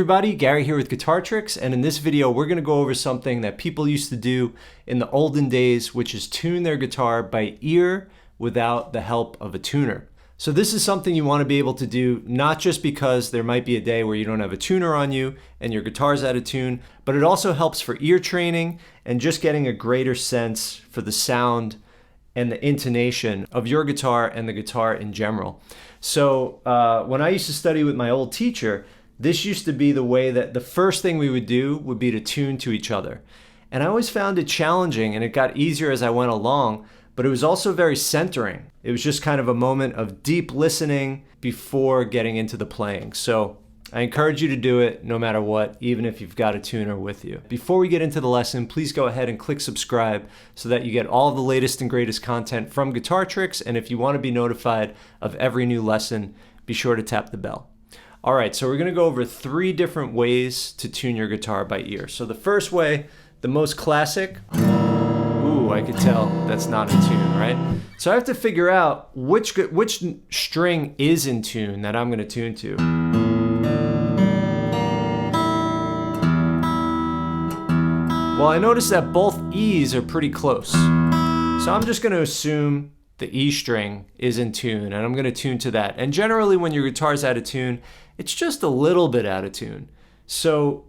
everybody, Gary here with Guitar Tricks, and in this video we're going to go over something that people used to do in the olden days, which is tune their guitar by ear without the help of a tuner. So this is something you want to be able to do not just because there might be a day where you don't have a tuner on you and your guitar's out of tune, but it also helps for ear training and just getting a greater sense for the sound and the intonation of your guitar and the guitar in general. So when I used to study with my old teacher, this used to be the way that the first thing we would do would be to tune to each other. And I always found it challenging, and it got easier as I went along, but it was also very centering. It was just kind of a moment of deep listening before getting into the playing. So I encourage you to do it no matter what, even if you've got a tuner with you. Before we get into the lesson, please go ahead and click subscribe so that you get all the latest and greatest content from Guitar Tricks. And if you want to be notified of every new lesson, be sure to tap the bell. All right, so we're going to go over 3 different ways to tune your guitar by ear. So the first way, the most classic, ooh, I could tell that's not in tune, right? So I have to figure out which string is in tune that I'm going to tune to. Well, I noticed that both E's are pretty close. So I'm just going to assume the E string is in tune, and I'm going to tune to that. And generally when your guitar's out of tune, it's just a little bit out of tune. So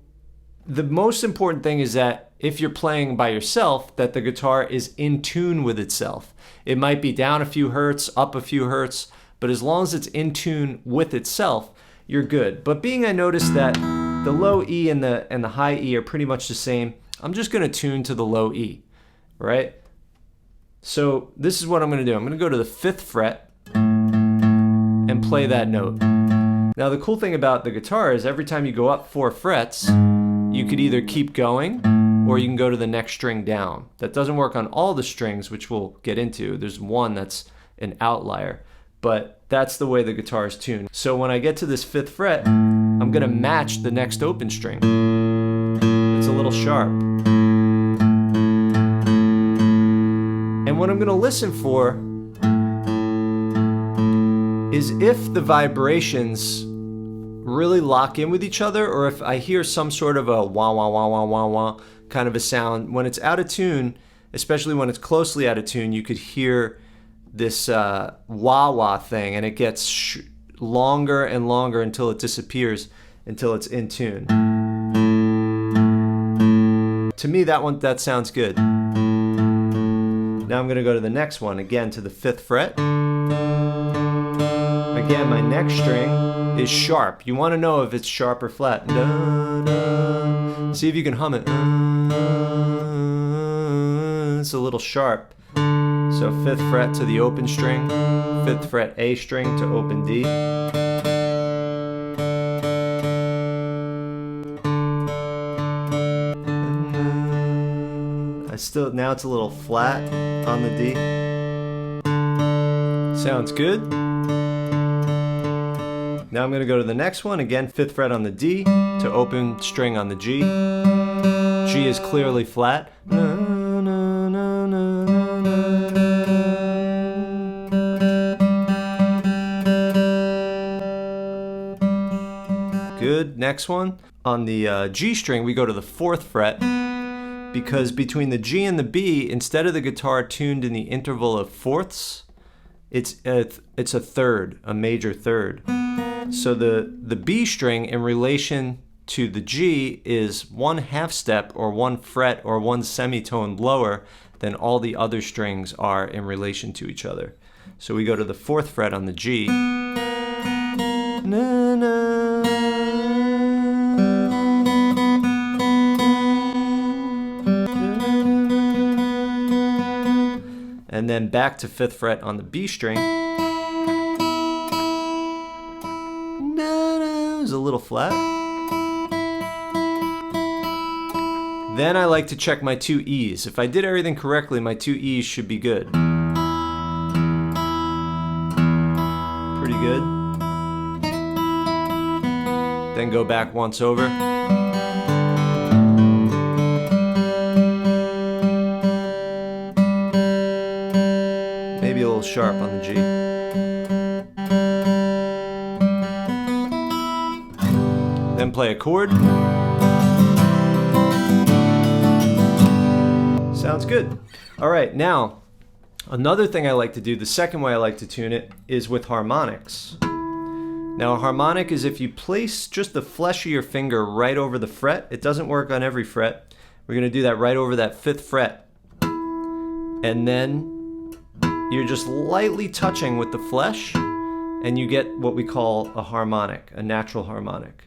the most important thing is that if you're playing by yourself, that the guitar is in tune with itself. It might be down a few hertz, up a few hertz, but as long as it's in tune with itself, you're good. But being I noticed that the low E and the high E are pretty much the same, I'm just going to tune to the low E, right? So this is what I'm going to do. I'm going to go to the 5th fret and play that note. Now the cool thing about the guitar is every time you go up 4 frets, you could either keep going or you can go to the next string down. That doesn't work on all the strings, which we'll get into. There's one that's an outlier, but that's the way the guitar is tuned. So when I get to this 5th fret, I'm going to match the next open string. It's a little sharp. And what I'm going to listen for is if the vibrations really lock in with each other, or if I hear some sort of a wah wah wah wah wah wah kind of a sound. When it's out of tune, especially when it's closely out of tune, you could hear this wah wah thing, and it gets longer and longer until it disappears, until it's in tune. To me, that sounds good. Now I'm going to go to the next one, again to the 5th fret. Again, my next string is sharp. You want to know if it's sharp or flat. Da, da. See if you can hum it. It's a little sharp. So 5th fret to the open string, 5th fret A string to open D. Now it's a little flat on the D. Sounds good. Now I'm going to go to the next one, again 5th fret on the D to open string on the G. G is clearly flat. Good. Next one. On the G string, we go to the 4th fret, because between the G and the B, instead of the guitar tuned in the interval of fourths, it's a third, a major third. So the B string in relation to the G is 1/2 step or 1 fret or 1 semitone lower than all the other strings are in relation to each other. So we go to the 4th fret on the G. Na, na. And then back to 5th fret on the B string. It's a little flat. Then I like to check my 2 E's. If I did everything correctly, my 2 E's should be good. Pretty good. Then go back once over. Maybe a little sharp on the G. then play a chord. Sounds good. All right, now, another thing I like to do, the second way I like to tune it, is with harmonics. Now, a harmonic is if you place just the flesh of your finger right over the fret. It doesn't work on every fret. We're going to do that right over that 5th fret. And then you're just lightly touching with the flesh, and you get what we call a harmonic, a natural harmonic.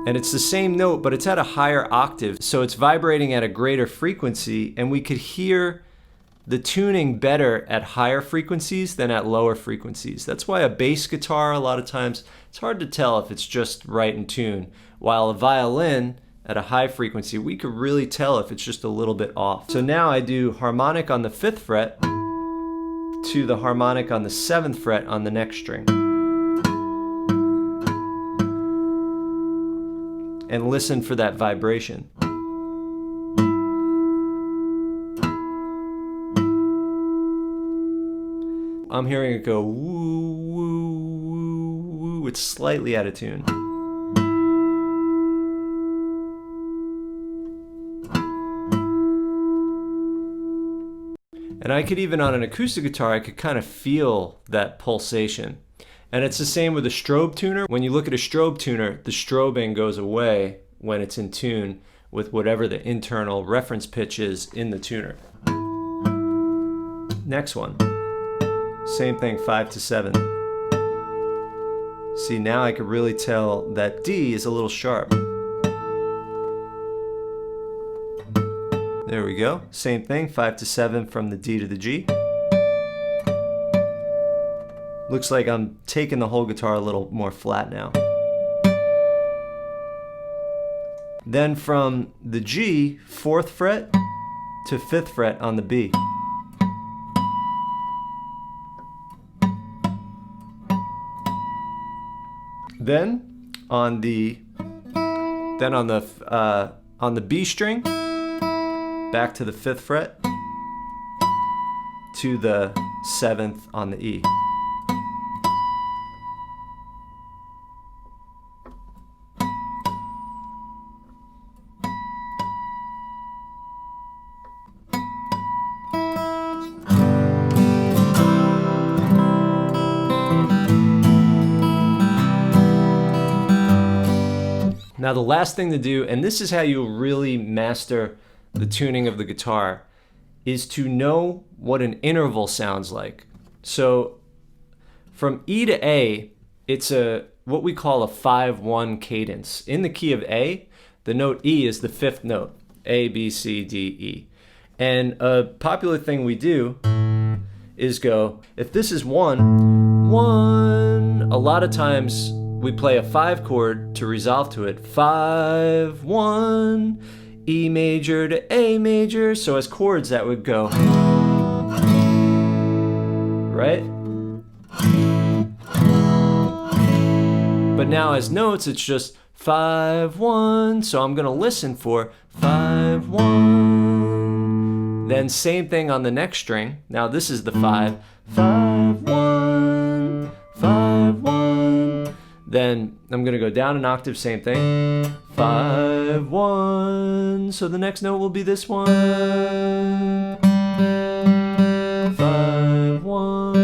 And it's the same note, but it's at a higher octave, so it's vibrating at a greater frequency, and we could hear the tuning better at higher frequencies than at lower frequencies. That's why a bass guitar, a lot of times, it's hard to tell if it's just right in tune, while a violin at a high frequency, we could really tell if it's just a little bit off. So now I do harmonic on the 5th fret to the harmonic on the 7th fret on the next string. And listen for that vibration. I'm hearing it go woo, woo, woo, woo. It's slightly out of tune. And I could even, on an acoustic guitar, I could kind of feel that pulsation. And it's the same with a strobe tuner. When you look at a strobe tuner, the strobing goes away when it's in tune with whatever the internal reference pitch is in the tuner. Next one. Same thing, 5 to 7. See, now I can really tell that D is a little sharp. There we go. Same thing, 5 to 7 from the D to the G. Looks like I'm taking the whole guitar a little more flat now. Then from the G, 4th fret to 5th fret on the B. Then on the B string, back to the 5th fret to the 7th on the E. Now the last thing to do, and this is how you really master the tuning of the guitar, is to know what an interval sounds like. So from E to A, it's what we call a 5-1 cadence. In the key of A, the note E is the 5th note. A, B, C, D, E. And a popular thing we do is go, if this is 1, 1, a lot of times we play a 5 chord to resolve to it. 5, 1, E major to A major. So as chords that would go, right? But now as notes, it's just 5, 1. So I'm gonna listen for 5, 1. Then same thing on the next string. Now this is the 5, 5, 1, 5, 1. Then I'm gonna go down an octave, same thing. 5, 1. So the next note will be this one. 5, 1.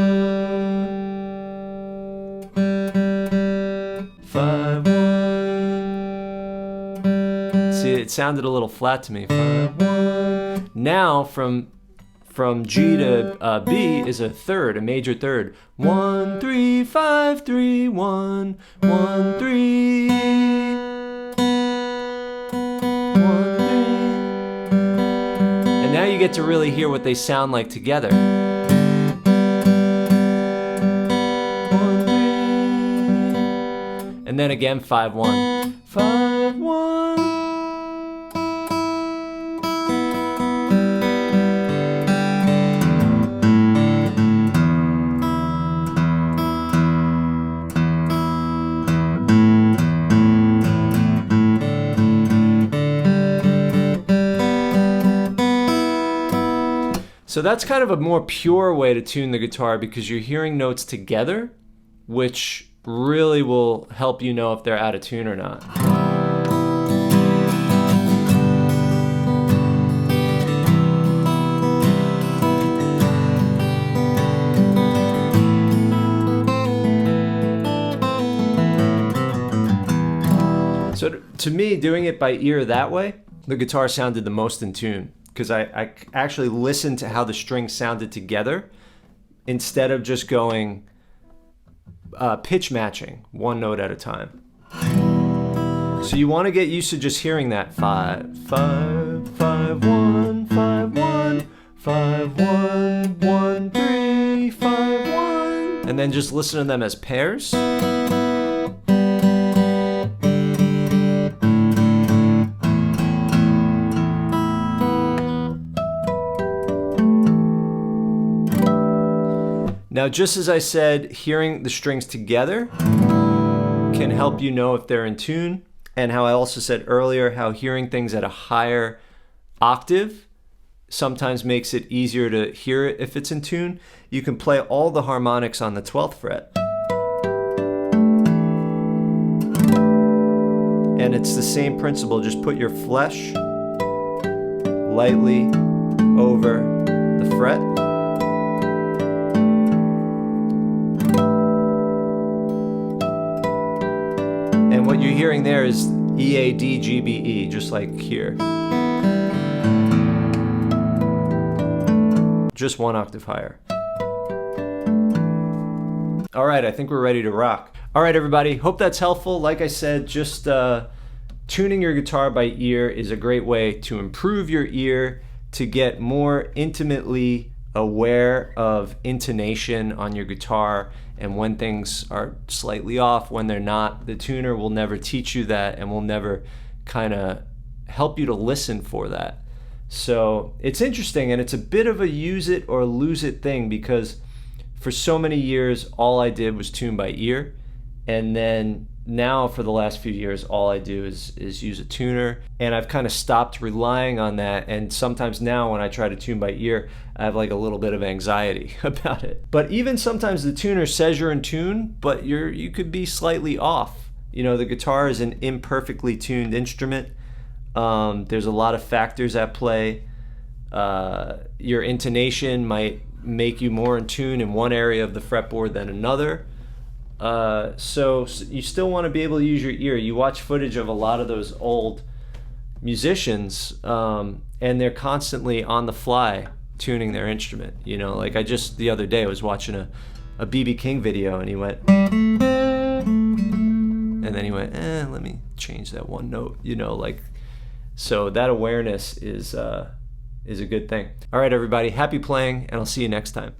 5, 1. See, it sounded a little flat to me. 5, 1. Now from G to B is a third, a major third. 1, 3, 5, 3, 1, 1, 3, 1, 3. And now you get to really hear what they sound like together. 1, 3. And then again 5, 1. 5, 1. So that's kind of a more pure way to tune the guitar because you're hearing notes together, which really will help you know if they're out of tune or not. So to me, doing it by ear that way, the guitar sounded the most in tune, because I actually listened to how the strings sounded together instead of just going pitch matching one note at a time. So you want to get used to just hearing that 5 5 5 1 5 1 5 1 1 3 5 1, and then just listen to them as pairs. Now, just as I said, hearing the strings together can help you know if they're in tune, and how I also said earlier how hearing things at a higher octave sometimes makes it easier to hear it if it's in tune. You can play all the harmonics on the 12th fret. And it's the same principle, just put your flesh lightly over the fret. And what you're hearing there is E, A, D, G, B, E, just like here. Just one octave higher. All right, I think we're ready to rock. All right, everybody, hope that's helpful. Like I said, just tuning your guitar by ear is a great way to improve your ear, to get more intimately aware of intonation on your guitar, and when things are slightly off, when they're not. The tuner will never teach you that, and will never kind of help you to listen for that. So it's interesting, and it's a bit of a use it or lose it thing, because for so many years all I did was tune by ear, and then now for the last few years all I do is use a tuner, and I've kind of stopped relying on that. And sometimes now when I try to tune by ear, I have like a little bit of anxiety about it. But even sometimes the tuner says you're in tune, but you could be slightly off. You know, the guitar is an imperfectly tuned instrument. There's a lot of factors at play. Your intonation might make you more in tune in one area of the fretboard than another. So you still want to be able to use your ear. You watch footage of a lot of those old musicians, and they're constantly on the fly tuning their instrument. You know, like the other day I was watching a B.B. King video, and he went, and then he went, let me change that one note, you know, like, so that awareness is a good thing. All right, everybody, happy playing, and I'll see you next time.